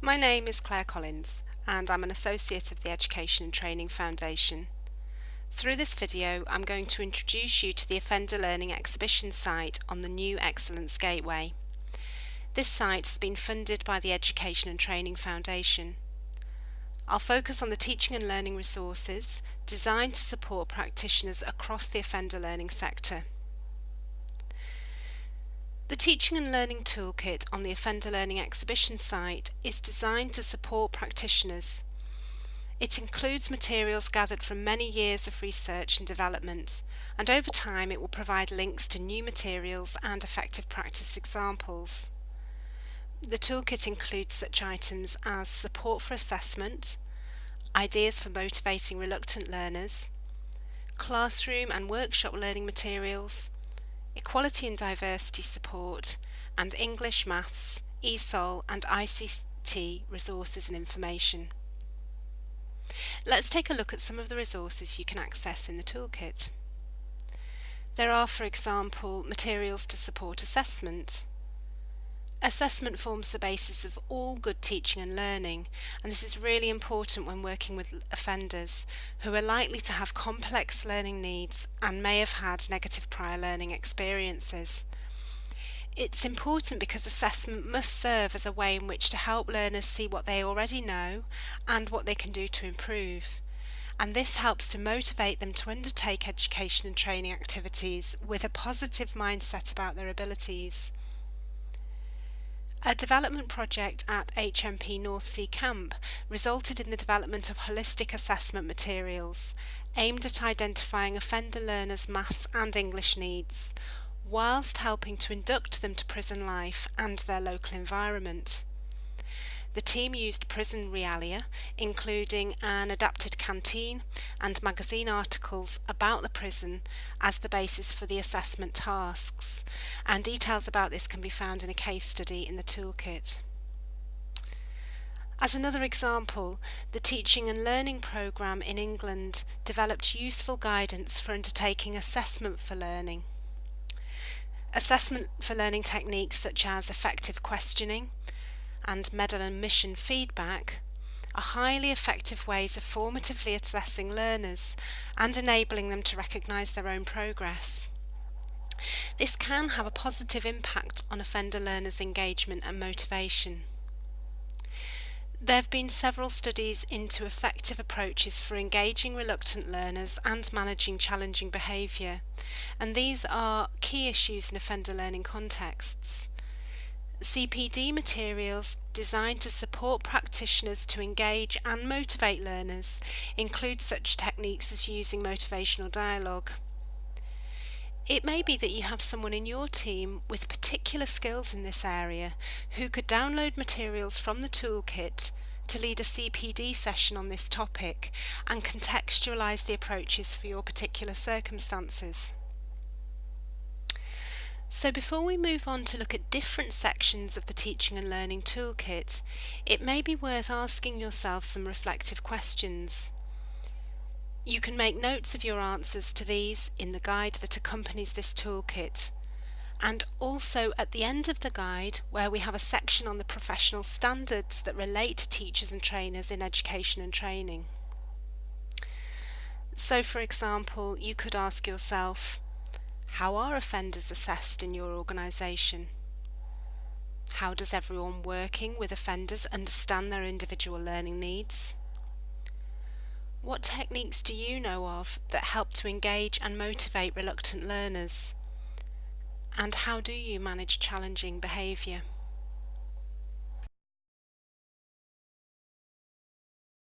My name is Claire Collins and I'm an Associate of the Education and Training Foundation. Through this video I'm going to introduce you to the Offender Learning Exhibition site on the new Excellence Gateway. This site has been funded by the Education and Training Foundation. I'll focus on the teaching and learning resources designed to support practitioners across the offender learning sector. The Teaching and Learning Toolkit on the Offender Learning Exhibition site is designed to support practitioners. It includes materials gathered from many years of research and development, and over time it will provide links to new materials and effective practice examples. The toolkit includes such items as support for assessment, ideas for motivating reluctant learners, classroom and workshop learning materials, equality and diversity support, and English, Maths, ESOL and ICT resources and information. Let's take a look at some of the resources you can access in the toolkit. There are, for example, materials to support assessment. Assessment forms the basis of all good teaching and learning, and this is really important when working with offenders who are likely to have complex learning needs and may have had negative prior learning experiences. It's important because assessment must serve as a way in which to help learners see what they already know and what they can do to improve. And this helps to motivate them to undertake education and training activities with a positive mindset about their abilities. A development project at HMP North Sea Camp resulted in the development of holistic assessment materials aimed at identifying offender learners' maths and English needs, whilst helping to induct them to prison life and their local environment. The team used prison realia, including an adapted canteen and magazine articles about the prison as the basis for the assessment tasks, and details about this can be found in a case study in the toolkit. As another example, the Teaching and Learning Programme in England developed useful guidance for undertaking assessment for learning. Assessment for learning techniques such as effective questioning and medal and mission feedback are highly effective ways of formatively assessing learners and enabling them to recognise their own progress. This can have a positive impact on offender learners' engagement and motivation. There have been several studies into effective approaches for engaging reluctant learners and managing challenging behaviour, and these are key issues in offender learning contexts. CPD materials designed to support practitioners to engage and motivate learners include such techniques as using motivational dialogue. It may be that you have someone in your team with particular skills in this area who could download materials from the toolkit to lead a CPD session on this topic and contextualise the approaches for your particular circumstances. So before we move on to look at different sections of the Teaching and Learning Toolkit, it may be worth asking yourself some reflective questions. You can make notes of your answers to these in the guide that accompanies this toolkit, and also at the end of the guide where we have a section on the professional standards that relate to teachers and trainers in education and training. So for example, you could ask yourself, how are offenders assessed in your organisation? How does everyone working with offenders understand their individual learning needs? What techniques do you know of that help to engage and motivate reluctant learners? And how do you manage challenging behaviour?